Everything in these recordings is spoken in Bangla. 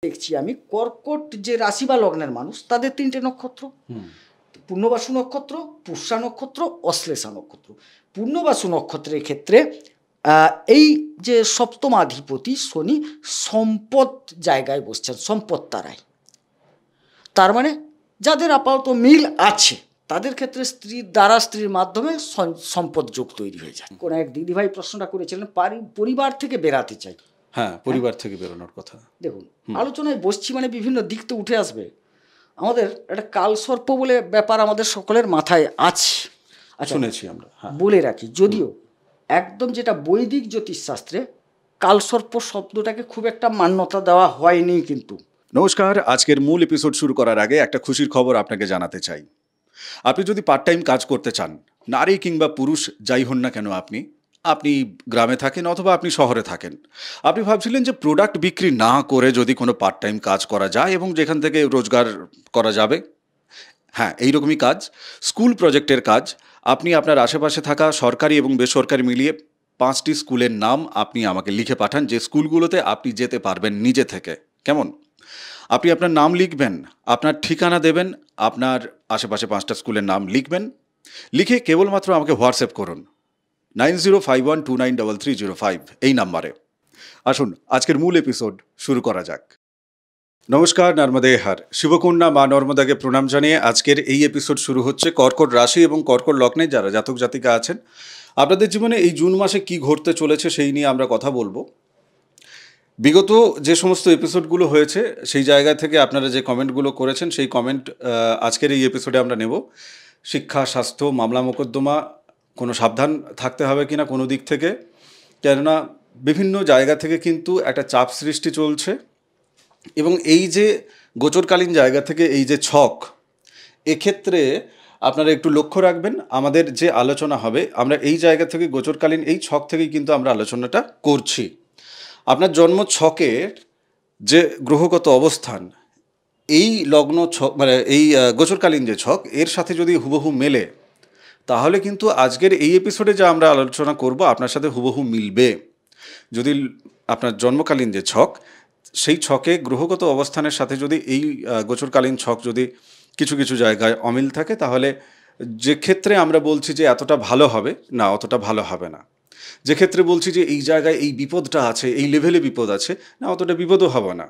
দেখছি আমি কর্কট যে রাশি বা লগ্নের মানুষ তাদের 3টে নক্ষত্র, পূর্ণবাসু নক্ষত্র, পুষ্যা নক্ষত্র, অশ্লেষা নক্ষত্র। পূর্ণবাসু নক্ষত্রের ক্ষেত্রে এই যে সপ্তমাধিপতি শনি সম্পদ জায়গায় বসছেন, সম্পদ তারাই। তার মানে যাদের আপাতত মিল আছে তাদের ক্ষেত্রে স্ত্রীর মাধ্যমে সম্পদ যোগ তৈরি হয়ে যায়। কোন এক দিদিভাই প্রশ্নটা করেছিলেন পরিবার থেকে বেরাতে চাই। হ্যাঁ, পরিবার থেকে বেরোনোর কথা। দেখুন, আলোচনায় বসছি মানে বিভিন্ন দিক তো উঠে আসবে। আমাদের একটা কালসর্প বলে ব্যাপার আমাদের সকলের মাথায় আছে, শুনেছি আমরা। বলে রাখি, যদিও একদম যেটা বৈদিক জ্যোতিষশাস্ত্রে কালসর্প শব্দটাকে খুব একটা মান্যতা দেওয়া হয়নি। কিন্তু নমস্কার, আজকের মূল এপিসোড শুরু করার আগে একটা খুশির খবর আপনাকে জানাতে চাই। আপনি যদি পার্ট টাইম কাজ করতে চান, নারী কিংবা পুরুষ যাই হন না কেন, আপনি গ্রামে থাকেন অথবা আপনি শহরে থাকেন, আপনি ভাবছিলেন যে প্রোডাক্ট বিক্রি না করে যদি কোনো পার্ট টাইম কাজ করা যায় এবং যেখান থেকে রোজগার করা যাবে। হ্যাঁ, এইরকমই কাজ, স্কুল প্রজেক্টের কাজ। আপনি আপনার আশেপাশে থাকা সরকারি এবং বেসরকারি মিলিয়ে 5টি স্কুলের নাম আপনি আমাকে লিখে পাঠান, যে স্কুলগুলোতে আপনি যেতে পারবেন নিজে থেকে। কেমন? আপনি আপনার নাম লিখবেন, আপনার ঠিকানা দেবেন, আপনার আশেপাশে 5টা স্কুলের নাম লিখবেন, লিখে কেবলমাত্র আমাকে হোয়াটসঅ্যাপ করুন 9051293305 এই নাম্বারে। আসুন আজকের মূল এপিসোড শুরু করা যাক। নমস্কার, নর্মদে হর। শিবকন্যা মা নর্মদাকে প্রণাম জানিয়ে আজকের এই এপিসোড শুরু হচ্ছে। কর্কট রাশি এবং কর্কট লগ্নে যারা জাতক জাতিকা আছেন, আপনাদের জীবনে এই জুন মাসে কি ঘটতে চলেছে সেই নিয়ে আমরা কথা বলবো। বিগত যে সমস্ত এপিসোডগুলো হয়েছে সেই জায়গা থেকে আপনারা যে কমেন্টগুলো করেছেন সেই কমেন্ট আজকের এই এপিসোডে আমরা নেব। শিক্ষা, স্বাস্থ্য, মামলা মোকদ্দমা, কোনো সাবধান থাকতে হবে কিনা কোনো দিক থেকে, কেননা বিভিন্ন জায়গা থেকে কিন্তু একটা চাপ সৃষ্টি চলছে। এবং এই যে গোচরকালীন জায়গা থেকে এই যে ছক, এক্ষেত্রে আপনারা একটু লক্ষ্য রাখবেন। আমাদের যে আলোচনা হবে, আমরা এই জায়গা থেকে গোচরকালীন এই ছক থেকেই কিন্তু আমরা আলোচনাটা করছি। আপনার জন্ম ছকের যে গ্রহগত অবস্থান, এই লগ্ন ছক মানে এই গোচরকালীন যে ছক, এর সাথে যদি হুবহু মেলে, তাহলে কিন্তু আজকের এই এপিসোডে যা আমরা আলোচনা করব আপনার সাথে হুবহু মিলবে। যদি আপনার জন্মকালীন যে ছক, সেই ছকে গ্রহগত অবস্থানের সাথে যদি এই গোচরকালীন ছক যদি কিছু কিছু জায়গায় অমিল থাকে, তাহলে যে ক্ষেত্রে আমরা বলছি যে এতটা ভালো হবে না, অতটা ভালো হবে না। যে ক্ষেত্রে বলছি যে এই জায়গায় এই বিপদটা আছে, এই লেভেলে বিপদ আছে, না অতটা বিপদও হবে না।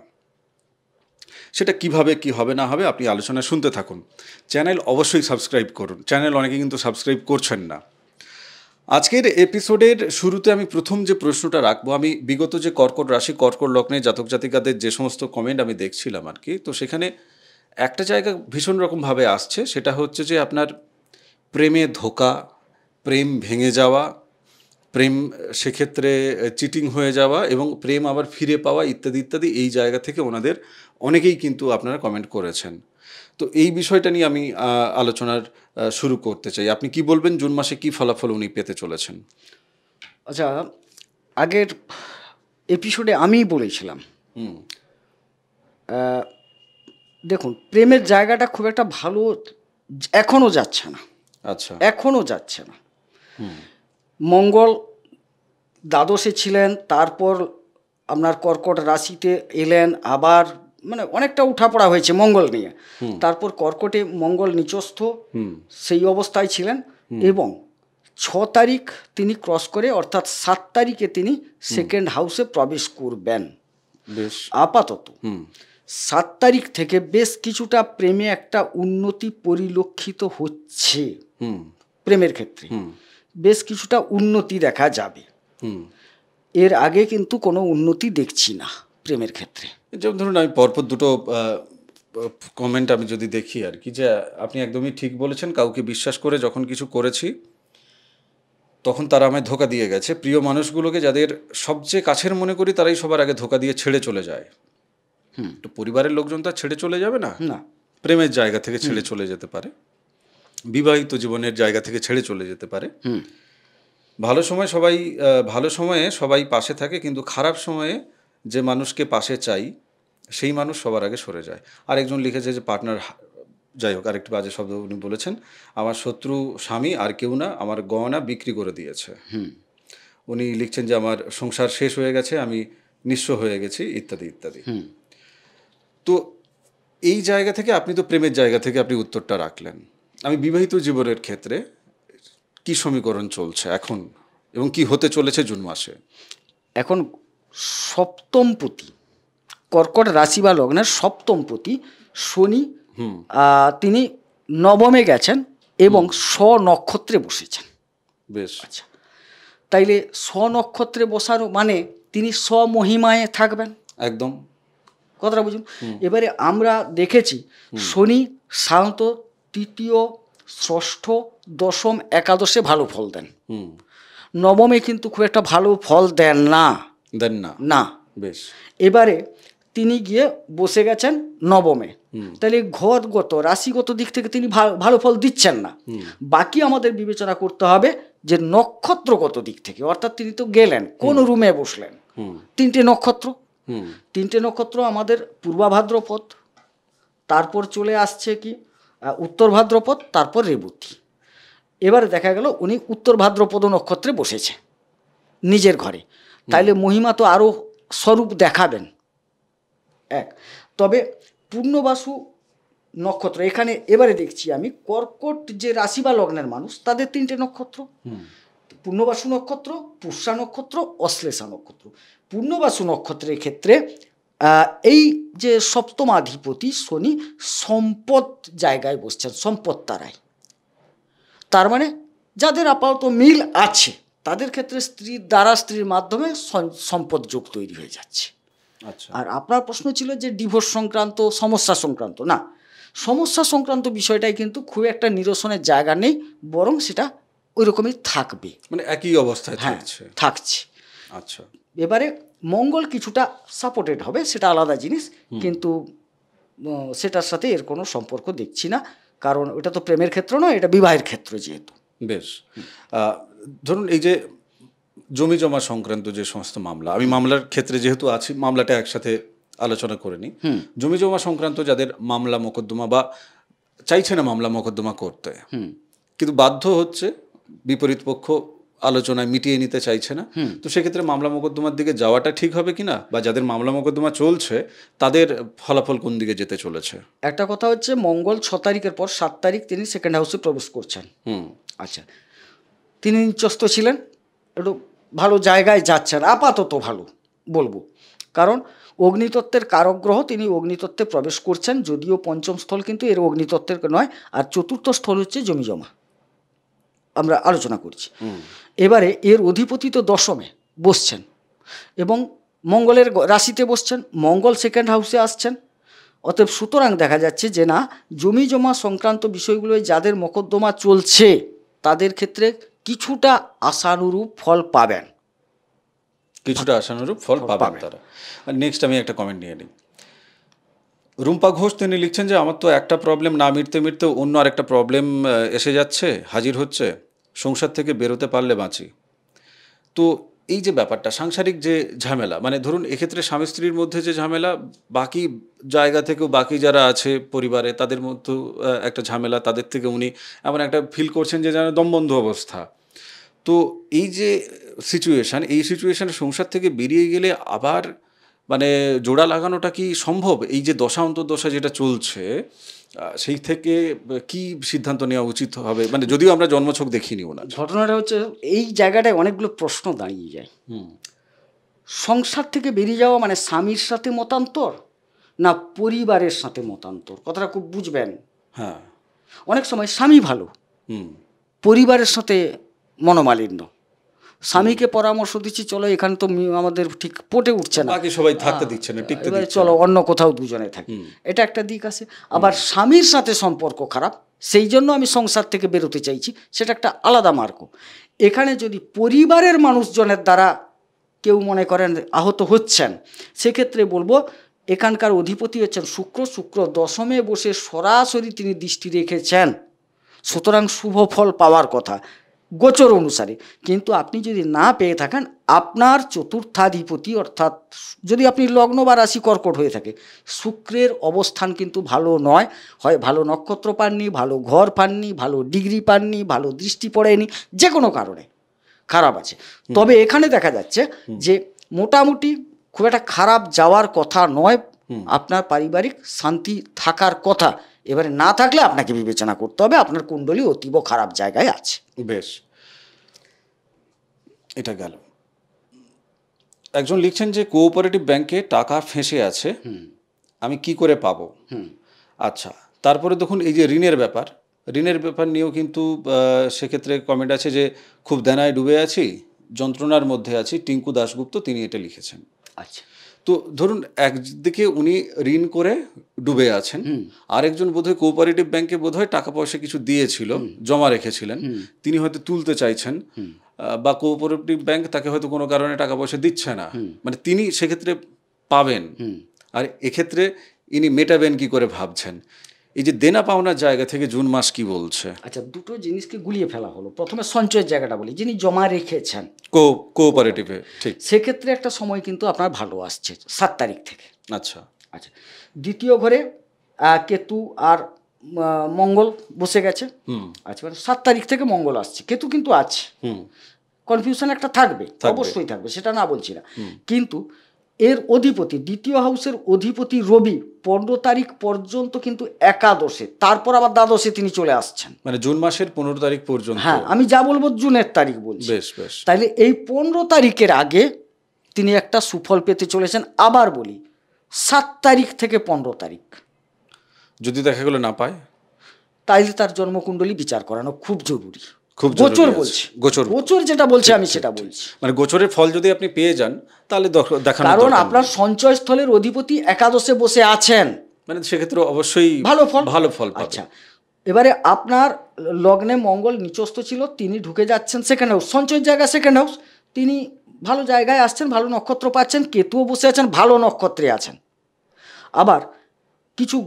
সেটা কিভাবে কি হবে না হবে আপনি আলোচনা শুনতে থাকুন। চ্যানেল অবশ্যই সাবস্ক্রাইব করুন। চ্যানেল অনেকে কিন্তু সাবস্ক্রাইব করছেন না। আজকের এপিসোডের শুরুতে আমি প্রথম যে প্রশ্নটা রাখবো, আমি বিগত যে কর্কট রাশি কর্কট লগ্নে জাতক জাতিকাদের যে সমস্ত কমেন্ট আমি দেখছিলাম তো সেখানে একটা জায়গা ভীষণ রকমভাবে আসছে, সেটা হচ্ছে যে আপনার প্রেমে ধোঁকা, প্রেম ভেঙে যাওয়া, প্রেম সেক্ষেত্রে চিটিং হয়ে যাওয়া এবং প্রেম আবার ফিরে পাওয়া ইত্যাদি ইত্যাদি। এই জায়গা থেকে ওনাদের অনেকেই কিন্তু আপনারা কমেন্ট করেছেন। তো এই বিষয়টা নিয়ে আমি আলোচনার শুরু করতে চাই। আপনি কি বলবেন, জুন মাসে কি ফলাফল উনি পেতে চলেছেন? আচ্ছা, আগের এপিসোডে আমিই বলেছিলাম, দেখুন প্রেমের জায়গাটা খুব একটা ভালো এখনও যাচ্ছে না। আচ্ছা, এখনও যাচ্ছে না। মঙ্গল দ্বাদশে ছিলেন, তারপর আপনার কর্কট রাশিতে এলেন, আবার মানে অনেকটা উঠাপড়া হয়েছে মঙ্গল নিয়ে। তারপর কর্কটে মঙ্গল নিচস্থ সেই অবস্থায় ছিলেন এবং 6 তারিখ তিনি ক্রস করে, অর্থাৎ 7 তারিখে তিনি সেকেন্ড হাউসে প্রবেশ করবেন। আপাতত 7 তারিখ থেকে বেশ কিছুটা প্রেমে একটা উন্নতি পরিলক্ষিত হচ্ছে। প্রেমের ক্ষেত্রে বেশ কিছুটা উন্নতি দেখা যাবে। এর আগে কিন্তু কোনো উন্নতি দেখছি না প্রেমের ক্ষেত্রে। যেমন ধরুন, আমি পরপর দুটো কমেন্ট আমি যদি দেখি যে আপনি একদমই ঠিক বলেছেন। কাউকে বিশ্বাস করে যখন কিছু করেছি তখন তারা আমায় ধোঁকা দিয়ে গেছে। প্রিয় মানুষগুলোকে যাদের সবচেয়ে কাছের মনে করি, তারাই সবার আগে ধোঁকা দিয়ে ছেড়ে চলে যায়। তো পরিবারের লোকজন তো ছেড়ে চলে যাবে না, প্রেমের জায়গা থেকে ছেড়ে চলে যেতে পারে, বিবাহিত জীবনের জায়গা থেকে ছেড়ে চলে যেতে পারে। ভালো সময়ে সবাই পাশে থাকে, কিন্তু খারাপ সময়ে যে মানুষকে পাশে চাই সেই মানুষ সবার আগে সরে যায়। আরেকজন লিখেছে যে পার্টনার, যাই হোক, আরেকটু বাজে শব্দ উনি বলেছেন, আমার শত্রু স্বামী আর কেউ না, আমার গয়না বিক্রি করে দিয়েছে। উনি লিখছেন যে আমার সংসার শেষ হয়ে গেছে, আমি নিঃস্ব হয়ে গেছি, ইত্যাদি ইত্যাদি। তো এই জায়গা থেকে আপনি তো প্রেমের জায়গা থেকে আপনি উত্তরটা রাখলেন। আমি বিবাহিত জীবনের ক্ষেত্রে কি সমীকরণ চলছে এখন এবং কি হতে চলেছে জুন মাসে? এখন সপ্তমপতি, কর্কট রাশি বা লগ্নের সপ্তমপতি শনি, তিনি নবমে গেছেন এবং স্বনক্ষত্রে বসেছেন। বেশ। আচ্ছা, তাইলে স্বনক্ষত্রে বসার মানে তিনি স্বমহিমায় থাকবেন, একদম কথাটা বুঝুন। এবারে আমরা দেখেছি শনি সাধারণত তৃতীয়, ষষ্ঠ, দশম, একাদশে ভালো ফল দেন, নবমে কিন্তু খুব একটা ভালো ফল দেন না। না। বেশ। এবারে তিনি গিয়ে বসে গেছেন নবমে, তাহলে ঘরগত রাশিগত দিক থেকে তিনি ভালো ফল দিচ্ছেন না। বাকি আমাদের বিবেচনা করতে হবে যে নক্ষত্রগত দিক থেকে, অর্থাৎ তিনি তো গেলেন কোন রুমে বসলেন, তিনটে নক্ষত্র আমাদের পূর্বা ভাদ্রপদ, তারপর চলে আসছে কি উত্তর ভাদ্রপদ, তারপর রেবতী। এবারে দেখা গেল উনি উত্তর ভাদ্রপদ নক্ষত্রে বসেছে নিজের ঘরে, তাইলে মহিমা তো আরও স্বরূপ দেখাবেন। এক, তবে পূর্ণবাসু নক্ষত্র এখানে এবারে দেখছি আমি কর্কট যে রাশি বা লগ্নের মানুষ তাদের তিনটে নক্ষত্র, পূর্ণবাসু নক্ষত্র, পুষ্যা নক্ষত্র, অশ্লেষা নক্ষত্র। পূর্ণবাসু নক্ষত্রের ক্ষেত্রে এই যে সপ্তমাধিপতি শনি সম্পদ জায়গায় বসছেন, সম্পদ তারায়, তার মানে যাদের আপাতত মিল আছে তাদের ক্ষেত্রে স্ত্রীর মাধ্যমে সম্পদ যোগ তৈরি হয়ে যাচ্ছে। আচ্ছা। আর আপনার প্রশ্ন ছিল যে ডিভোর্স সংক্রান্ত, সমস্যা সংক্রান্ত, না, সমস্যা সংক্রান্ত বিষয়টাই কিন্তু খুব একটা নিরসনের জায়গা নেই, বরং সেটা ওই রকমই থাকবে, মানে একই অবস্থায় থাকছে। আচ্ছা। এবারে মঙ্গল কিছুটা সাপোর্টেড হবে, সেটা আলাদা জিনিস, কিন্তু সেটার সাথে এর কোনো সম্পর্ক দেখছি না, কারণ ওটা তো প্রেমের ক্ষেত্র নয়, এটা বিবাহের ক্ষেত্র যেহেতু। বেশ। ধরুন এই যে জমি জমা সংক্রান্ত যে সমস্ত মামলা, আমি মামলার ক্ষেত্রে যেহেতু আছি মামলাটা একসাথে আলোচনা করে নিই। জমি জমা সংক্রান্ত যাদের মামলা মোকদ্দমা বা চাইছে না মামলা মোকদ্দমা করতে, কিন্তু বাধ্য হচ্ছে, বিপরীত পক্ষ আলোচনায় মিটিয়ে নিতে চাইছে না, তো সেক্ষেত্রে মামলা মোকদ্দমার দিকে যাওয়াটা ঠিক হবে কিনা, বা যাদের মামলা মোকদ্দমা চলছে তাদের ফলাফল কোন দিকে যেতে চলেছে? একটা কথা হচ্ছে মঙ্গল 6 তারিখের পর 7 তারিখ তিনি সেকেন্ড হাউসে প্রবেশ করছেন। আচ্ছা, তিনি নিচস্থ ছিলেন, একটু ভালো জায়গায় যাচ্ছেন, আপাতত ভালো বলবো, কারণ অগ্নিতত্ত্বের কারক গ্রহ, তিনি অগ্নিতত্ত্বে প্রবেশ করছেন, যদিও পঞ্চম স্থল কিন্তু এর অগ্নিতত্ত্বের নয়, আর চতুর্থ স্থল হচ্ছে জমি জমা, আমরা আলোচনা করছি। এবারে এর অধিপতি তো দশমে বসছেন এবং মঙ্গলের রাশিতে বসছেন, মঙ্গল সেকেন্ড হাউসে আসছেন, অতএব সুতরাং দেখা যাচ্ছে যে না, জমি জমা সংক্রান্ত বিষয়গুলোয় যাদের মোকদ্দমা চলছে তাদের ক্ষেত্রে কিছুটা আশানুরূপ ফল পাবেন, তারা। নেক্সট আমি একটা কমেন্ট নিয়ে নিই। রুম্পা ঘোষ তিনি লিখছেন যে আমার তো একটা প্রবলেম না মিটতে মিটতে অন্য আরেকটা প্রবলেম এসে যাচ্ছে, হাজির হচ্ছে, সংসার থেকে বেরোতে পারলে বাঁচি। তো এই যে ব্যাপারটা সাংসারিক যে ঝামেলা, মানে ধরুন এক্ষেত্রে স্বামী স্ত্রীর মধ্যে যে ঝামেলা, বাকি জায়গা থেকেও বাকি যারা আছে পরিবারে তাদের মধ্যে একটা ঝামেলা, তাদের থেকে উনি এমন একটা ফিল করছেন যে যেন দমবন্ধ অবস্থা। তো এই যে সিচুয়েশান, এই সিচুয়েশানে সংসার থেকে বেরিয়ে গেলে আবার মানে জোড়া লাগানোটা কি সম্ভব? এই যে দশা অন্তর্দশা যেটা চলছে, সেই থেকে কি সিদ্ধান্ত নেওয়া উচিত হবে? মানে যদিও আমরা জন্মছক দেখিনি ওনার। ঘটনাটা হচ্ছে এই জায়গাটায় অনেকগুলো প্রশ্ন দাঁড়িয়ে যায়। সংসার থেকে বেরিয়ে যাওয়া মানে স্বামীর সাথে মতান্তর না পরিবারের সাথে মতান্তর, কথাটা খুব বুঝবেন। হ্যাঁ, অনেক সময় স্বামী ভালো, পরিবারের সাথে মনোমালিন্য, স্বামীকে পরামর্শ দিচ্ছি চলো এখানে তো আমাদের ঠিক পটে উঠছে না, বাকি সবাই থাকতে দিচ্ছে না, টিকতে দিচ্ছে না, চলো অন্য কোথাও দুজনে থাকি, এটা একটা দিক আছে। আবার স্বামীর সাথে সম্পর্ক খারাপ, সেই জন্য আমি সংসার থেকে বেরোতে চাইছি, সেটা একটা আলাদা মার্গ। এখানে যদি পরিবারের মানুষজনের দ্বারা কেউ মনে করেন আহত হচ্ছেন, সেক্ষেত্রে বলবো এখানকার অধিপতি হচ্ছেন শুক্র, শুক্র দশমে বসে সরাসরি তিনি দৃষ্টি রেখেছেন, সুতরাং শুভ ফল পাওয়ার কথা গোচর অনুসারে। কিন্তু আপনি যদি না পেয়ে থাকেন, আপনার চতুর্থাধিপতি অর্থাৎ যদি আপনি লগ্ন বা রাশি কর্কট হয়ে থাকে, শুক্রের অবস্থান কিন্তু ভালো নয়, হয় ভালো নক্ষত্র পাননি, ভালো ঘর পাননি, ভালো ডিগ্রি পাননি, ভালো দৃষ্টি পড়েনি, যে কোনো কারণে খারাপ আছে। তবে এখানে দেখা যাচ্ছে যে মোটামুটি খুব একটা খারাপ যাওয়ার কথা নয়, আপনার পারিবারিক শান্তি থাকার কথা। এবারে না থাকলে আপনাকে বিবেচনা করতে হবে আপনার কুণ্ডলী অতীব খারাপ জায়গায় আছে। বেশ, এটা গেল। একজন লিখছেন যে কোঅপারেটিভ ব্যাংকে টাকা ফেঁসে আছে, আমি কি করে পাবো? আচ্ছা, তারপরে দেখুন এই যে ঋণের ব্যাপার নিয়েও কিন্তু সেক্ষেত্রে কমেন্ট আছে যে খুব দেনায় ডুবে আছি, যন্ত্রণার মধ্যে আছি, টিঙ্কু দাশগুপ্ত তিনি এটা লিখেছেন। আচ্ছা, তো ধরুন একদিকে উনি ঋণ করে ডুবে আছেন, আরেকজন বোধহয় কোঅপারেটিভ ব্যাংকে বোধহয় টাকা পয়সা কিছু দিয়েছিল, জমা রেখেছিলেন, তিনি হয়তো তুলতে চাইছেন, বা কোঅপারেটিভ ব্যাংক তাকে হয়তো কোনো কারণে টাকা পয়সা দিচ্ছে না, মানে তিনি সেক্ষেত্রে পাবেন, আর এক্ষেত্রে ইনি মেটাবেন কি করে ভাবছেন। এই যে দেনা পাওনার জায়গা থেকে জুন মাস কি বলছে? আচ্ছা, দুটো জিনিসকে গুলিয়ে ফেলা হলো। প্রথমে সঞ্চয়ের জায়গাটা বলি, যিনি জমা রেখেছেন কোঅপারেটিভে, ঠিক, সেক্ষেত্রে একটা সময় কিন্তু আপনার ভালো আসছে 7 তারিখ থেকে। আচ্ছা আচ্ছা, দ্বিতীয় ঘরে কেতু আর মঙ্গল বসে গেছে। আচ্ছা, মানে 7 তারিখ থেকে মঙ্গল আসছে, কেতু কিন্তু আছে, কনফিউশন একটা থাকবে, অবশ্যই থাকবে, সেটা না বলছি না। কিন্তু এর অধিপতি, দ্বিতীয় হাউসের অধিপতি রবি 15 তারিখ পর্যন্ত কিন্তু একাদশে, তারপর আবার দ্বাদশে তিনি চলে আসছেন, মানে জুন মাসের 15 তারিখ পর্যন্ত। হ্যাঁ, আমি যা বলবো জুনের তারিখ বলছি। বেশ বেশ। তাইলে এই 15 তারিখের আগে তিনি একটা সুফল পেতে চলেছেন। আবার বলি 7 তারিখ থেকে 15 তারিখ যদি দেখা গেলো না পায়, তাইলে তার জন্মকুণ্ডলী বিচার করানো খুব জরুরি। খুব গোচর বলছি, গোচর যেটা বলছে আমি সেটা বলছি। মানে গোচরের ফল যদি আপনি পেয়ে যান তাহলে দেখানো, কারণ আপনার সঞ্চয় স্থলের অধিপতি একাদশে বসে আছেন, মানে সেক্ষেত্রে অবশ্যই ভালো ফল পাবে। আচ্ছা, এবারে আপনার লগ্নে মঙ্গল নিচস্থ ছিল, তিনি ঢুকে যাচ্ছেন সেকেন্ড হাউস, সঞ্চয়ের জায়গা সেকেন্ড হাউস, তিনি ভালো জায়গায় আসছেন, ভালো নক্ষত্র পাচ্ছেন, কেতুও বসে আছেন, ভালো নক্ষত্রে আছেন। আবার কিছু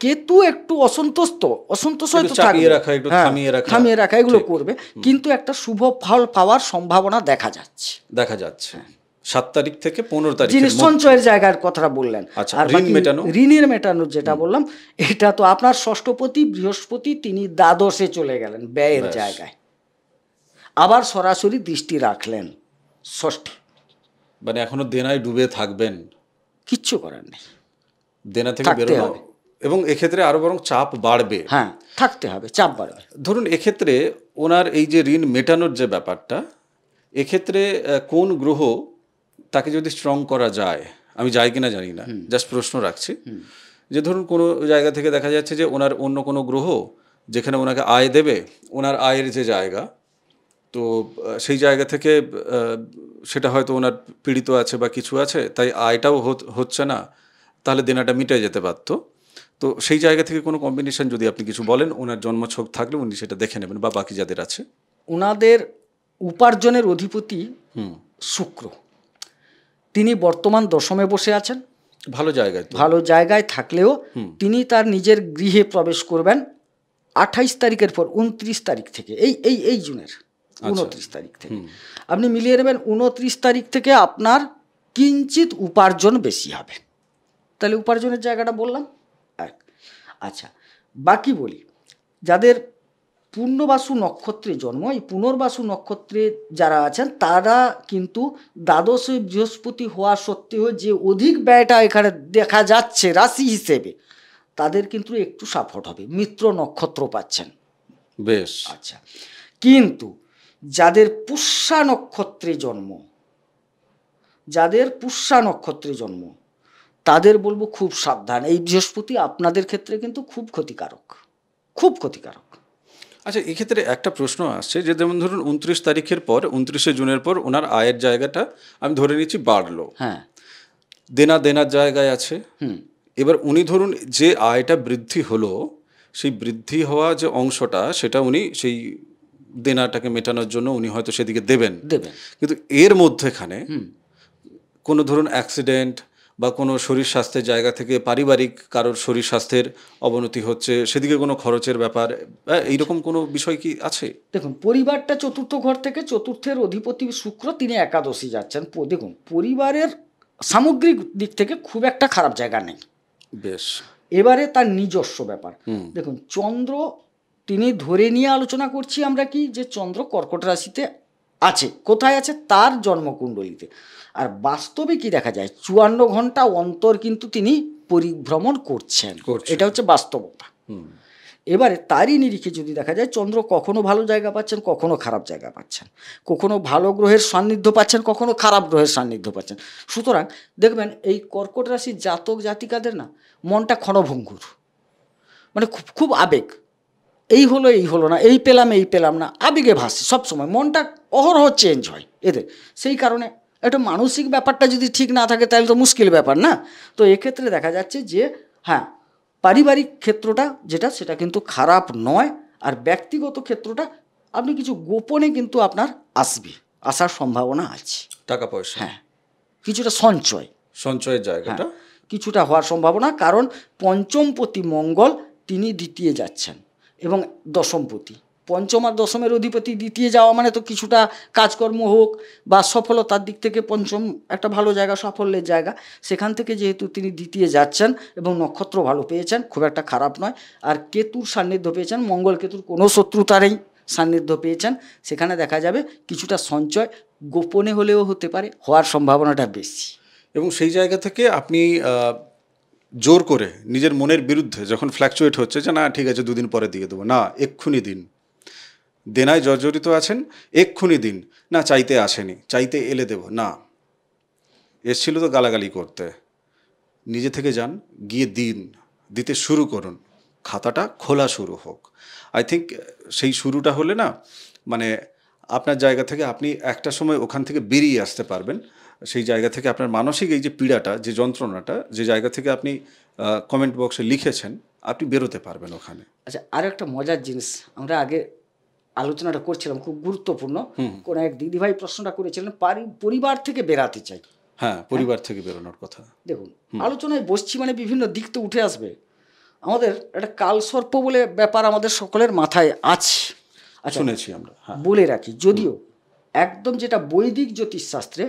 কেতু একটু অসন্তোষ হয়তো থামিয়ে রাখা এগুলো করবে, কিন্তু একটা শুভ ফল পাওয়ার সম্ভাবনা দেখা যাচ্ছে। 7 তারিখ থেকে 15 তারিখ যিনি সঞ্চয়ের জায়গার কথাটা বললেন, আর ঋণের মেটানোর যেটা বললাম, এটা তো আপনার ষষ্ঠপতি বৃহস্পতি, তিনি দ্বাদশে চলে গেলেন ব্যয়ের জায়গায়, আবার সরাসরি দৃষ্টি রাখলেন ষষ্ঠী, মানে এখনো দেনায় ডুবে থাকবেন, কিচ্ছু করার নেই, দেনা থেকে বেরোনো, এবং এক্ষেত্রে আরো বরং চাপ বাড়বে। হ্যাঁ, থাকতে হবে, চাপ বাড়বে। ধরুন এক্ষেত্রে ওনার এই যে ঋণ মেটানোর যে ব্যাপারটা, এক্ষেত্রে কোন গ্রহ তাকে যদি স্ট্রং করা যায়, আমি যাই কিনা জানি না, জাস্ট প্রশ্ন রাখছি, যে ধরুন কোনো জায়গা থেকে দেখা যাচ্ছে যে ওনার অন্য কোনো গ্রহ যেখানে ওনাকে আয় দেবে, ওনার আয়ের যে জায়গা, তো সেই জায়গা থেকে সেটা হয়তো ওনার পীড়িত আছে বা কিছু আছে, তাই আয়টাও হচ্ছে না, তাহলে দেনাটা মিটে যেতে পারতো। তো সেই জায়গা থেকে কোনো কম্বিনেশন যদি আপনি কিছু বলেন, ওনার জন্মছক থাকলে উনি সেটা দেখে নেবেন, বা বাকি যাদের আছে। ওনাদের উপার্জনের অধিপতি শুক্র, তিনি বর্তমান দশমে বসে আছেন, ভালো জায়গায় থাকলেও তিনি তার নিজের গৃহে প্রবেশ করবেন 28 তারিখের পর, 29 তারিখ থেকে, এই জুনের 29 তারিখ থেকে আপনি মিলিয়ে নেবেন। 29 তারিখ থেকে আপনার কিঞ্চিত উপার্জন বেশি হবে, তাহলে উপার্জনের জায়গাটা বললাম। আচ্ছা, বাকি বলি, যাদের পূর্ণবাসু নক্ষত্রে জন্ম, এই পুনর্বাসু নক্ষত্রে যারা আছেন তারা কিন্তু দ্বাদশে বৃহস্পতি হওয়া সত্ত্বেও যে অধিক ব্যয়টা এখানে দেখা যাচ্ছে রাশি হিসেবে, তাদের কিন্তু একটু সাপোর্ট হবে, মিত্র নক্ষত্র পাচ্ছেন। বেশ, আচ্ছা, কিন্তু যাদের পুষ্যা নক্ষত্রে জন্ম তাদের বলবো খুব সাবধান, এই বৃহস্পতি আপনাদের ক্ষেত্রে কিন্তু খুব ক্ষতিকারক। আচ্ছা, এক্ষেত্রে একটা প্রশ্ন আসছে যে যেমন ধরুন 29 তারিখের পর, 29শে জুনের পর ওনার আয়ের জায়গাটা আমি ধরে নিচ্ছি বাড়লো, হ্যাঁ, দেনার জায়গায় আছে। এবার উনি ধরুন যে আয়টা বৃদ্ধি হলো, সেই বৃদ্ধি হওয়া যে অংশটা, সেটা উনি সেই দেনাটাকে মেটানোর জন্য উনি হয়তো সেদিকে দেবেন, কিন্তু এর মধ্যেখানে কোনো ধরুন অ্যাক্সিডেন্ট বা কোনো শরীর স্বাস্থ্যের জায়গা থেকে পারিবারিক কারোর শরীর স্বাস্থ্যের অবনতি হচ্ছে, সেদিকে কোনো খরচের ব্যাপার, এইরকম কোনো বিষয় কি আছে? দেখুন, পরিবারটা চতুর্থ ঘর থেকে, চতুর্থের অধিপতি শুক্র, তিনি একাদশী যাচ্ছেন। দেখুন, পরিবারের সামগ্রিক দিক থেকে খুব একটা খারাপ জায়গা নেই। বেশ, এবারে তার নিজস্ব ব্যাপার দেখুন, চন্দ্র, তিনি ধরে নিয়ে আলোচনা করছি আমরা কি, যে চন্দ্র কর্কট রাশিতে আছে। কোথায় আছে? তার জন্মকুণ্ডলিতে। আর বাস্তবে কি দেখা যায়, 54 ঘন্টা অন্তর কিন্তু তিনি পরিভ্রমণ করছেন। এটা হচ্ছে বাস্তবতা। এবারে তারই নিরিখে যদি দেখা যায়, চন্দ্র কখনো ভালো জায়গা পাচ্ছেন, কখনো খারাপ জায়গা পাচ্ছেন, কখনো ভালো গ্রহের সান্নিধ্য পাচ্ছেন, কখনো খারাপ গ্রহের সান্নিধ্য পাচ্ছেন। সুতরাং দেখবেন এই কর্কট রাশির জাতক জাতিকাদের না মনটা ক্ষণভঙ্গুর, মানে খুব খুব আবেগ, এই হলো না, এই পেলাম না, আবেগে ভাসে সবসময়, মনটা অহরহ চেঞ্জ হয় এদের। সেই কারণে একটা মানসিক ব্যাপারটা যদি ঠিক না থাকে তাহলে তো মুশকিল ব্যাপার না। তো এক্ষেত্রে দেখা যাচ্ছে যে হ্যাঁ, পারিবারিক ক্ষেত্রটা যেটা সেটা কিন্তু খারাপ নয়, আর ব্যক্তিগত ক্ষেত্রটা আপনি কিছু গোপনে কিন্তু আপনার আসার সম্ভাবনা আছে। টাকা পয়সা, হ্যাঁ, কিছুটা সঞ্চয়ের জায়গাটা কিছুটা হওয়ার সম্ভাবনা, কারণ পঞ্চমপতি মঙ্গল তিনি দ্বিতীয় যাচ্ছেন এবং দশমপতি, পঞ্চম আর দশমের অধিপতি দ্বিতীয় যাওয়া মানে তো কিছুটা কাজকর্ম হোক বা সফলতার দিক থেকে পঞ্চম একটা ভালো জায়গা, সাফল্যের জায়গা, সেখান থেকে যেহেতু তিনি দ্বিতীয় যাচ্ছেন এবং নক্ষত্র ভালো পেয়েছেন, খুব একটা খারাপ নয়। আর কেতুর সান্নিধ্য পেয়েছেন, মঙ্গল কেতুর কোনো শত্রুতা নেই, সান্নিধ্য পেয়েছেন, সেখানে দেখা যাবে কিছুটা সঞ্চয় গোপনে হলেও হতে পারে, হওয়ার সম্ভাবনাটা বেশি। এবং সেই জায়গা থেকে আপনি জোর করে নিজের মনের বিরুদ্ধে যখন ফ্ল্যাকচুয়েট হচ্ছে যে না ঠিক আছে 2 দিন পরে দিয়ে দেবো, না এক্ষুনি দিন, দেনায় জর্জরিত আছেন এক্ষুনি দিন, না চাইতে আসেনি, চাইতে এলে দেব না, এসছিল তো গালাগালি করতে, নিজে থেকে যান, গিয়ে দিতে শুরু করুন, খাতাটা খোলা শুরু হোক। আই থিঙ্ক সেই শুরুটা হলে না মানে আপনার জায়গা থেকে আপনি একটা সময় ওখান থেকে বেরিয়ে আসতে পারবেন। সেই জায়গা থেকে আপনার মানসিক এই যে পীড়াটা, যে যন্ত্রণাটা, যে জায়গা থেকে আপনি কমেন্ট বক্সে লিখেছেন, আপনি বেরোতে পারবেন ওখানে। আচ্ছা, আরও একটা মজার জিনিস আমরা আগে আলোচনাটা করছিলাম, খুব গুরুত্বপূর্ণ। কোনো এক দিদিভাই প্রশ্নটা করেছিলেন, পরিবার থেকে বেরাতে চাই। হ্যাঁ, পরিবার থেকে বেরোনোর কথা। দেখুন, আলোচনায় বসছি মানে বিভিন্ন দিক তো উঠে আসবে। আমাদের একটা কালসর্প বলে ব্যাপার আমাদের সকলের মাথায় আছে, আচ্ছা শুনেছি আমরা, বলে রাখি, যদিও একদম যেটা বৈদিক জ্যোতিষশাস্ত্রে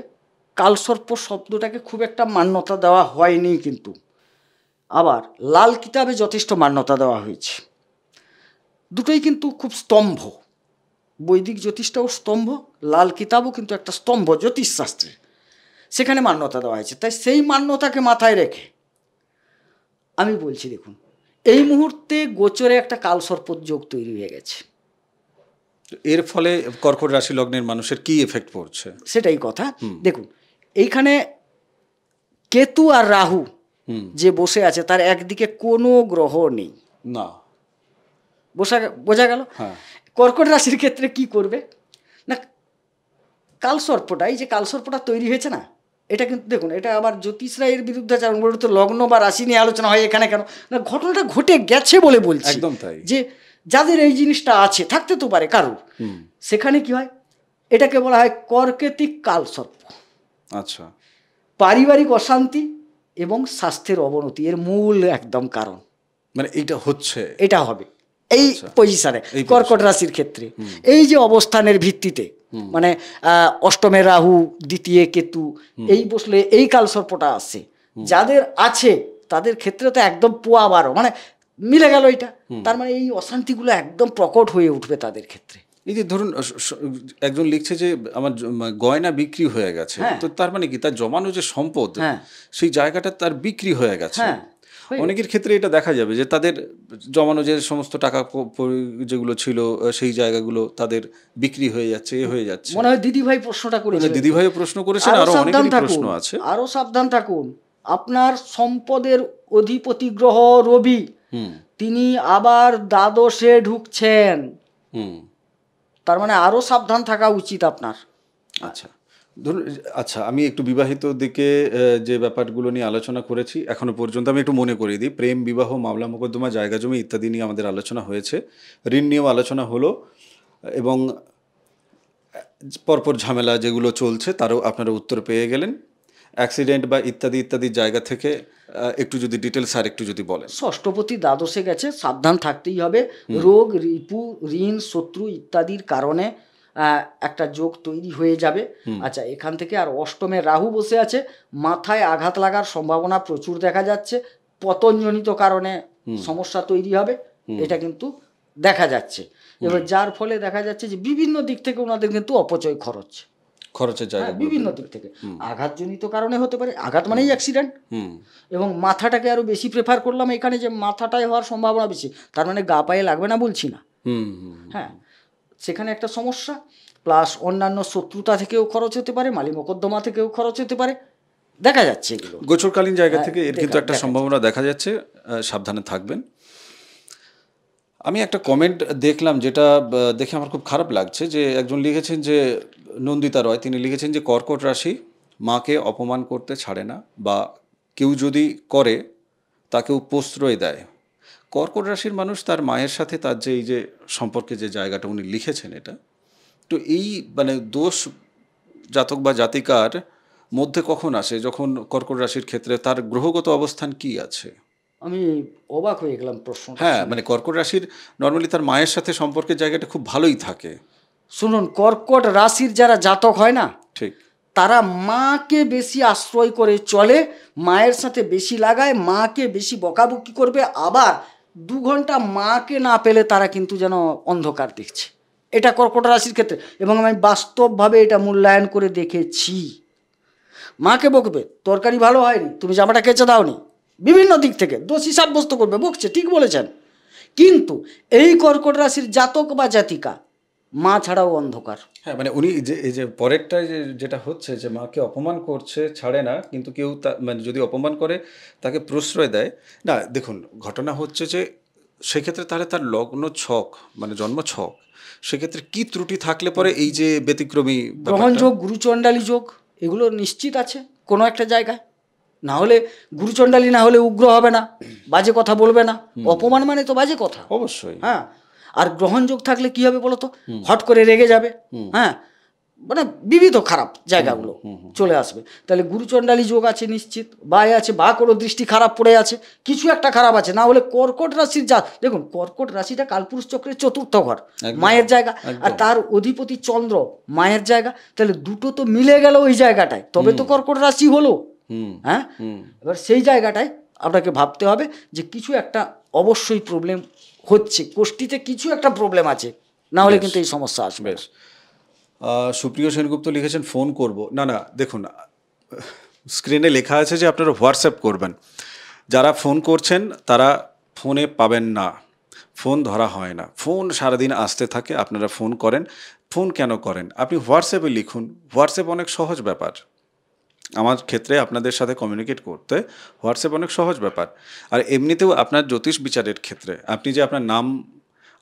কালসর্প শব্দটাকে খুব একটা মান্যতা দেওয়া হয়নি, কিন্তু আবার লাল কিতাবে যথেষ্ট মান্যতা দেওয়া হয়েছে। দুটোই কিন্তু খুব স্তম্ভ, বৈদিক জ্যোতিষটাও স্তম্ভ, লাল কিতাবও কিন্তু একটা স্তম্ভ জ্যোতিষশাস্ত্রে, সেখানে মান্যতা দেওয়া হয়েছে। তাই সেই মান্যতাকে মাথায় রেখে আমি বলছি, দেখুন এই মুহূর্তে গোচরে একটা কালসর্প যোগ তৈরি হয়ে গেছে। এর ফলে কর্কট রাশি লগ্নের মানুষের কি এফেক্ট পড়ছে সেটাই কথা। দেখুন এইখানে কেতু আর রাহু যে বসে আছে, তার একদিকে কোনো গ্রহ নেই, না বোঝা গেল। কর্কট রাশির ক্ষেত্রে কি করবে না, কালসর্পটা, এই যে কালসর্পটা তৈরি হয়েছে না, এটা কিন্তু দেখুন, এটা আবার জ্যোতিষরা এর বিরুদ্ধে আচরণ করে, তো লগ্ন বা রাশি নিয়ে আলোচনা হয় এখানে কেন না, ঘটনাটা ঘটে গেছে বলে বলছি। একদম তাই, যে যাদের এই জিনিসটা আছে, থাকতে তো পারে কারুর, সেখানে কি হয়, এটাকে বলা হয় কর্কেতিক কালসর্প। আচ্ছা, পারিবারিক অশান্তি এবং স্বাস্থ্যের অবনতি এর মূল একদম কারণ, মানে এটা হবে এই পজিশনে কর্কট রাশির ক্ষেত্রে, এই যে অবস্থানের ভিত্তিতে, মানে অষ্টমে রাহু, দ্বিতীয় কেতু, এই বসলে এই কালসর্পটা আসে, যাদের আছে তাদের ক্ষেত্রে তো একদম পোয়া 12, মানে মিলে গেল এটা। তার মানে এই অশান্তিগুলো একদম প্রকট হয়ে উঠবে তাদের ক্ষেত্রে। এই যে ধরুন একজন লিখছে যে আমার গয়না বিক্রি হয়ে গেছে, তো তার মানে কি তার জমানো যে সম্পদ সেই জায়গাটা তার বিক্রি হয়ে গেছে। অনেকের ক্ষেত্রে এটা দেখা যাবে যে তাদের জমানো যে সমস্ত টাকা যেগুলো ছিল সেই জায়গাগুলো তাদের বিক্রি হয়ে যাচ্ছে, হয়ে যাচ্ছে। মনে হয় দিদিভাই প্রশ্নটা করেছেন, দিদিভাইও প্রশ্ন করেছেন, আরো অনেকেরই প্রশ্ন আছে। আরো সাবধান থাকুন, আপনার সম্পদের অধিপতি গ্রহ রবি, তিনি আবার দ্বাদশে ঢুকছেন, তার মানে আরো সাবধান থাকা উচিত আপনার। আচ্ছা ধরুন, আচ্ছা আমি একটু বিবাহিত দিকে যে ব্যাপারগুলো নিয়ে আলোচনা করেছি এখনো পর্যন্ত, আমি একটু মনে করিয়ে দিই। প্রেম, বিবাহ, মামলা মোকদ্দমা, জায়গা জমি ইত্যাদি নিয়ে আমাদের আলোচনা হয়েছে, ঋণ নিয়েও আলোচনা হলো, এবং পরপর ঝামেলা যেগুলো চলছে তারও আপনারা উত্তর পেয়ে গেলেন। অ্যাক্সিডেন্ট বা ইত্যাদি জায়গা থেকে একটু যদি ডিটেলস আর একটু যদি বলেন। ষষ্ঠপতি দ্বাদশে গেছে, সাবধান থাকতেই হবে। রোগ, রিপু, ঋণ, শত্রু ইত্যাদির কারণে একটা যোগ তৈরি হয়ে যাবে। আচ্ছা, এখান থেকে আর অষ্টমে রাহু বসে আছে, মাথায় আঘাত লাগার সম্ভাবনা প্রচুর দেখা যাচ্ছে, পতনজনিত কারণে সমস্যা তৈরি হবে, এটা কিন্তু দেখা যাচ্ছে। এবার যার ফলে দেখা যাচ্ছে যে বিভিন্ন দিক থেকে ওনাদের কিন্তু অপচয় খরচের জায়গা বিভিন্ন দিক থেকে আঘাতজনিত কারণে হতে পারে, আঘাত মানেই অ্যাক্সিডেন্ট, এবং মাথাটাকে আরো বেশি প্রেফার করলাম এখানে, যে মাথাটায় হওয়ার সম্ভাবনা বেশি, তার মানে গা পায়ে লাগবে না বলছি না, হ্যাঁ সেখানে একটা সমস্যা, প্লাস অন্যান্য শত্রুতা থেকেও খরচ হতে পারে, মালি মোকদ্দমা থেকেও খরচ হতে পারে, দেখা যাচ্ছে এগুলো গোচরকালীন জায়গা থেকে এর কিন্তু একটা সম্ভাবনা দেখা যাচ্ছে, সাবধানে থাকবেন। আমি একটা কমেন্ট দেখলাম যেটা দেখে আমার খুব খারাপ লাগছে, যে একজন লিখেছেন, যে নন্দিতা রয়, তিনি লিখেছেন যে কর্কট রাশি মাকে অপমান করতে ছাড়ে না, বা কেউ যদি করে তাকেও প্রশ্রয় দেয়। কর্কট রাশির মানুষ তার মায়ের সাথে তার যে এই যে সম্পর্কে যে জায়গাটা উনি লিখেছেন, এটা তো এই মানে দোষ জাতক বা জাতিকার মধ্যে কখন আসে, যখন কর্কট রাশির ক্ষেত্রে তার গ্রহগত অবস্থান কি আছে? আমি অবাক হয়ে গেলাম প্রশ্ন। হ্যাঁ, মানে কর্কট রাশির নর্মালি তার মায়ের সাথে সম্পর্কের জায়গাটা খুব ভালোই থাকে। শুনুন, কর্কট রাশির যারা জাতক হয় না, ঠিক, তারা মাকে বেশি আশ্রয় করে চলে, মায়ের সাথে বেশি লাগায়, মাকে বেশি বকাবকি করবে, আবার 2 ঘন্টা মাকে না পেলে তারা কিন্তু যেন অন্ধকার দেখছে, এটা কর্কট রাশির ক্ষেত্রে, এবং আমি বাস্তবভাবে এটা মূল্যায়ন করে দেখেছি। মাকে বকবে, তরকারি ভালো হয়নি, তুমি জামাটা কেচে দাওনি, বিভিন্ন দিক থেকে দোষী সাব্যস্ত করবে, বকছে, ঠিক বলেছেন। কিন্তু এই কর্কট রাশির জাতক বা জাতিকা মা ছাড়াও অন্ধকার। হ্যাঁ, মানে উনি যে এই যে পরেরটা যেটা হচ্ছে, যে মাকে অপমান করছে, ছাড়ে না, কিন্তু কেউ মানে যদি অপমান করে তাকে প্রশ্রয় দেয় না। দেখুন, ঘটনা হচ্ছে যে সেক্ষেত্রে তাহলে তার লগ্ন ছক, মানে জন্ম ছক, সেক্ষেত্রে কি ত্রুটি থাকলে পরে এই যে ব্যতিক্রমী গ্রহণযোগ, গুরুচণ্ডালী যোগ, এগুলো নিশ্চিত আছে কোনো একটা জায়গায়। না হলে গুরুচণ্ডালী না হলে উগ্র হবে না, বাজে কথা বলবে না, অপমান মানে তো বাজে কথা, অবশ্যই। হ্যাঁ, আর গ্রহণযোগ থাকলে কি হবে বলো তো, হট করে রেগে যাবে, হ্যাঁ, মানে বিবিধ খারাপ জায়গাগুলো চলে আসবে। তাহলে গুরুচণ্ডালী যোগ আছে নিশ্চিত, বা আছে, বা কোনো দৃষ্টি খারাপ পড়ে আছে, কিছু একটা খারাপ আছে। না হলে কর্কট রাশির দেখুন, কর্কট রাশিটা কালপুরুষ চক্রের 4র্থ ঘর, মায়ের জায়গা, আর তার অধিপতি চন্দ্র মায়ের জায়গা, তাহলে দুটো তো মিলে গেল ওই জায়গাটায়, তবে তো কর্কট রাশি হলো, হ্যাঁ। এবার সেই জায়গাটায় আপনাকে ভাবতে হবে যে কিছু একটা অবশ্যই প্রবলেম হচ্ছে, কোষ্ঠীতে কিছু একটা প্রবলেম আছে, না হলে কিন্তু এই সমস্যা আসবে। সুপ্রিয় সেনগুপ্ত লিখেছেন ফোন করব না, না দেখুন, স্ক্রিনে লেখা আছে যে আপনারা হোয়াটসঅ্যাপ করবেন। যারা ফোন করছেন তারা ফোনে পাবেন না, ফোন ধরা হয় না, ফোন সারাদিন আসতে থাকে, আপনারা ফোন করেন। ফোন কেন করেন? আপনি হোয়াটসঅ্যাপে লিখুন, হোয়াটসঅ্যাপ অনেক সহজ ব্যাপার। আমার ক্ষেত্রে আপনাদের সাথে কমিউনিকেট করতে হোয়াটসঅ্যাপ অনেক সহজ ব্যাপার। আর এমনিতেও আপনার জ্যোতিষ বিচারের ক্ষেত্রে আপনি যে আপনার নাম,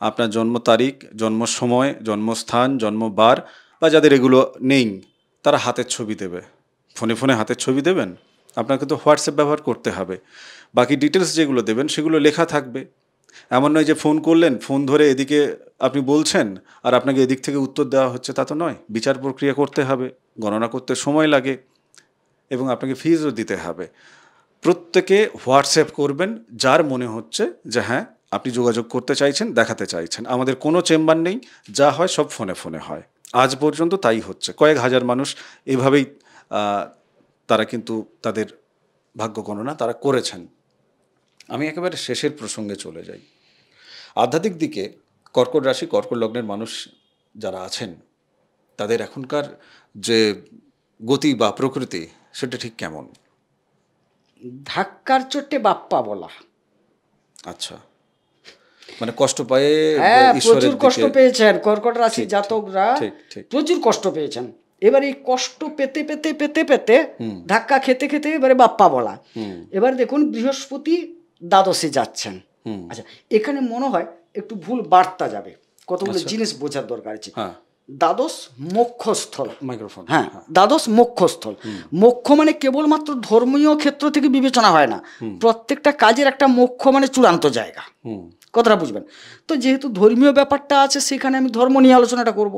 আপনার জন্ম তারিখ, জন্ম সময়, জন্মস্থান, জন্মবার, বা যাদের এগুলো নেই তারা হাতের ছবি দেবে, ফোনে ফোনে হাতের ছবি দেবেন, আপনাকে তো হোয়াটসঅ্যাপ ব্যবহার করতে হবে। বাকি ডিটেলস যেগুলো দেবেন সেগুলো লেখা থাকবে। এমন নয় যে ফোন করলেন, ফোন ধরে এদিকে আপনি বলছেন আর আপনাকে এদিক থেকে উত্তর দেওয়া হচ্ছে, তা তো নয়। বিচার প্রক্রিয়া করতে হবে, গণনা করতে সময় লাগে, এবং আপনাকে ফিজও দিতে হবে। প্রত্যেকে হোয়াটসঅ্যাপ করবেন যার মনে হচ্ছে যে হ্যাঁ আপনি যোগাযোগ করতে চাইছেন, দেখাতে চাইছেন। আমাদের কোনো চেম্বার নেই, যা হয় সব ফোনে ফোনে হয়, আজ পর্যন্ত তাই হচ্ছে। কয়েক হাজার মানুষ এভাবেই তারা কিন্তু তাদের ভাগ্য গণনা তারা করেছেন। আমি একেবারে শেষের প্রসঙ্গে চলে যাই। আধ্যাত্মিক দিকে কর্কট রাশি, কর্কট লগ্নের মানুষ যারা আছেন তাদের এখনকার যে গতি বা প্রকৃতি সেটা ঠিক কেমন? ধাক্কার চোটে বাপ্পা বলা। আচ্ছা, মানে কষ্ট পায়ে, হ্যাঁ, প্রচুর কষ্ট পেয়েছেন কর্কট রাশি জাতকরা, প্রচুর কষ্ট পেয়েছেন। এবার এই কষ্ট পেতে পেতে পেতে পেতে ধাক্কা খেতে খেতে এবারে বাপ্পা বলা। এবার দেখুন, বৃহস্পতি দ্বাদশে যাচ্ছেন। আচ্ছা, এখানে মনে হয় একটু ভুল বার্তা যাবে, কতগুলো জিনিস বোঝার দরকার আছে। দ্বাদশ মোক্ষস্থল, মাইক্রোফোন, হ্যাঁ, দ্বাদশ মোক্ষস্থল। মোক্ষ মানে কেবলমাত্র ধর্মীয় ক্ষেত্র থেকে বিবেচনা হয় না, প্রত্যেকটা কাজের একটা মোক্ষ মানে চূড়ান্ত জায়গা, কথাটা বুঝবেন তো। যেহেতু ধর্মীয় ব্যাপারটা আছে, সেখানে আমি ধর্ম নিয়ে আলোচনাটা করব।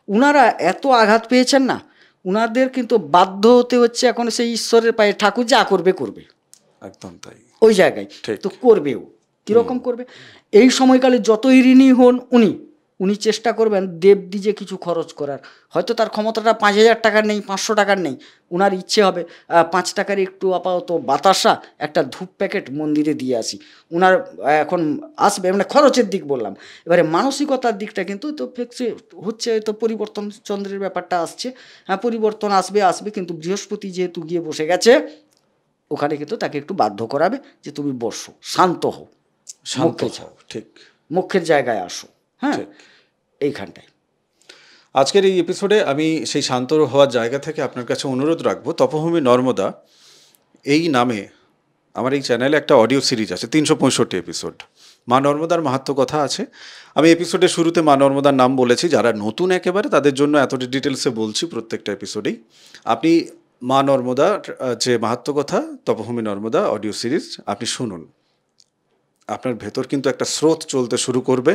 উনারা এত আঘাত পেয়েছেন না, উনাদের কিন্তু বাধ্য হতে হচ্ছে এখন সেই ঈশ্বরের পায়ে, ঠাকুর যা করবে করবে, একদম তাই, ওই জায়গায় তো করবেও। কিরকম করবে? এই সময়কালে যতই ঋণী হন উনি চেষ্টা করবেন দেবদ্বিজে কিছু খরচ করার। হয়তো তার ক্ষমতাটা 5,000 টাকার নেই, 500 টাকার নেই, উনার ইচ্ছে হবে 5 টাকার একটু আপাতত বাতাসা, একটা ধূপ প্যাকেট মন্দিরে দিয়ে আসি। উনার এখন আসবে, মানে খরচের দিক বললাম। এবারে মানসিকতার দিকটা কিন্তু তো হচ্ছে, তো পরিবর্তন চন্দ্রের ব্যাপারটা আসছে। হ্যাঁ, পরিবর্তন আসবে, কিন্তু বৃহস্পতি যেহেতু গিয়ে বসে গেছে ওখানে, কিন্তু তাকে একটু বাধ্য করাবে যে তুমি বসো, শান্ত হও, শান্ত হও, ঠিক মুখ্যের জায়গায় আসো। হ্যাঁ, ঠিক। এইখানটায় আজকের এই এপিসোডে আমি সেই শান্ত হওয়ার জায়গা থেকে আপনার কাছে অনুরোধ রাখবো, তপভূমি নর্মদা এই নামে আমার এই চ্যানেলে একটা অডিও সিরিজ আছে, 365 এপিসোড, মা নর্মদার মাহাত্ম্য কথা আছে। আমি এপিসোডের শুরুতে মা নর্মদার নাম বলেছি, যারা নতুন একেবারে তাদের জন্য এতটা ডিটেলসে বলছি প্রত্যেকটা এপিসোডেই। আপনি মা নর্মদার যে মাহাত্ম্য কথা, তপভূমি নর্মদা অডিও সিরিজ আপনি শুনুন, আপনার ভেতর কিন্তু একটা স্রোত চলতে শুরু করবে।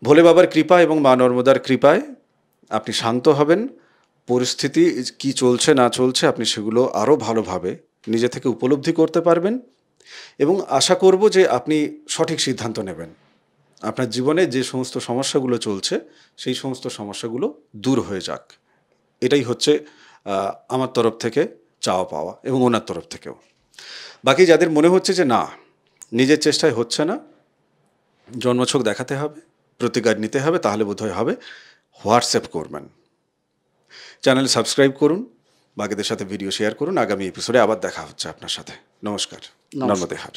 ভোলে বাবার কৃপা এবং মা নর্মদার কৃপায় আপনি শান্ত হবেন। পরিস্থিতি কি চলছে না চলছে আপনি সেগুলো আরও ভালোভাবে নিজে থেকে উপলব্ধি করতে পারবেন, এবং আশা করব যে আপনি সঠিক সিদ্ধান্ত নেবেন। আপনার জীবনে যে সমস্ত সমস্যাগুলো চলছে সেই সমস্ত সমস্যাগুলো দূর হয়ে যাক, এটাই হচ্ছে আমার তরফ থেকে চাওয়া পাওয়া, এবং ওনার তরফ থেকেও। বাকি যাদের মনে হচ্ছে যে না, নিজের চেষ্টায় হচ্ছে না, জন্মছক দেখাতে হবে, প্রতিকার নিতে হবে, তাহলে বোধহয় হবে, হোয়াটসঅ্যাপ করবেন। চ্যানেল সাবস্ক্রাইব করুন, বাকিদের সাথে ভিডিও শেয়ার করুন। আগামী এপিসোডে আবার দেখা হচ্ছে আপনার সাথে। নমস্কার। নর্মদে হার।